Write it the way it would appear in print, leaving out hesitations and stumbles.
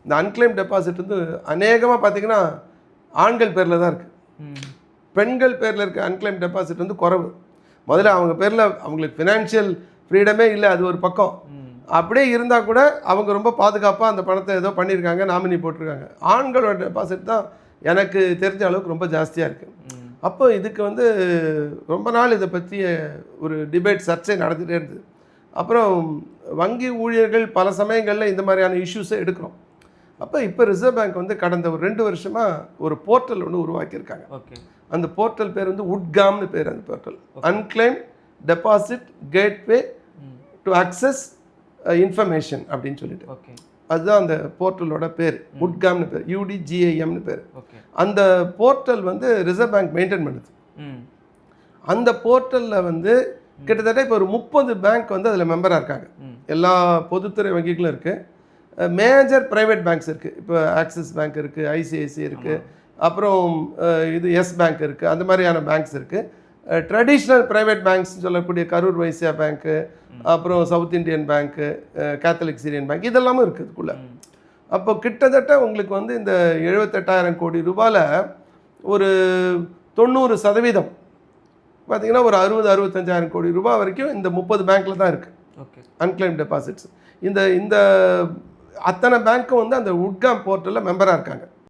இந்த unclaimed deposit வந்து அநேகமாக பார்த்தீங்கன்னா ஆண்கள் பேரில் தான் இருக்குது. பெண்கள் பேரில் இருக்க அன்கிளைம் டெபாசிட் வந்து குறைவு. முதல்ல அவங்க பேரில் அவங்களுக்கு ஃபினான்ஷியல் ஃப்ரீடமே இல்லை, அது ஒரு பக்கம். அப்படியே இருந்தால் கூட அவங்க ரொம்ப பாதுகாப்பாக அந்த பணத்தை ஏதோ பண்ணியிருக்காங்க, நாமினி போட்டிருக்காங்க. ஆண்களோட டெபாசிட் தான் எனக்கு தெரிஞ்ச அளவுக்கு ரொம்ப ஜாஸ்தியாக இருக்குது. அப்போ இதுக்கு வந்து ரொம்ப நாள் இதை பற்றி ஒரு டிபேட் சர்ச்சை நடந்துகிட்டே இருந்தது. அப்புறம் வங்கி ஊழியர்கள் பல சமயங்களில் இந்த மாதிரியான இஷ்யூஸை எடுக்கிறோம். அப்போ இப்போ ரிசர்வ் பேங்க் வந்து கடந்த ஒரு 2 வருஷமாக ஒரு போர்ட்டல் ஒன்று உருவாக்கியிருக்காங்க. அந்த போர்ட்டல் பேர் வந்து உட்காம்னு பேர். அந்த portal unclaimed deposit gateway to access information அப்படின்னு சொல்லிட்டு, அதுதான் அந்த போர்ட்டலோட பேர். உட்காம்னு பேர், UDGAMனு பேர். அந்த போர்ட்டல் வந்து ரிசர்வ் பேங்க் மெயின்டைன் பண்ணுது. அந்த போர்ட்டலில் வந்து கிட்டத்தட்ட இப்போ ஒரு 30 பேங்க் வந்து அதில் மெம்பராக இருக்காங்க. எல்லா பொதுத்துறை வங்கிகளும் இருக்குது, மேஜர் ப்ரைவேட் பேங்க்ஸ் இருக்குது. இப்போ ஆக்சிஸ் பேங்க் இருக்குது, ICICI இருக்குது, அப்புறம் இது எஸ் பேங்க் இருக்குது, அந்த மாதிரியான பேங்க்ஸ் இருக்குது. ட்ரெடிஷ்னல் ப்ரைவேட் பேங்க்ஸ் சொல்லக்கூடிய கரூர் வைசியா பேங்க்கு, அப்புறம் சவுத் இண்டியன் பேங்க்கு, கேத்தலிக் சிரியன் பேங்க், இதெல்லாமும் இருக்குது இதுக்குள்ளே. அப்போ கிட்டத்தட்ட உங்களுக்கு வந்து இந்த 78,000 கோடி ரூபாயில் ஒரு 90% பார்த்திங்கன்னா ஒரு 60-65,000 கோடி ரூபாய் வரைக்கும் இந்த 30 பேங்க்கில் தான் இருக்குது அன்கிளைம் டெபாசிட்ஸ். இந்த அத்தனை பேங்க்கும் வந்து அந்த உட்காம் போர்ட்டலில் மெம்பராக இருக்காங்க.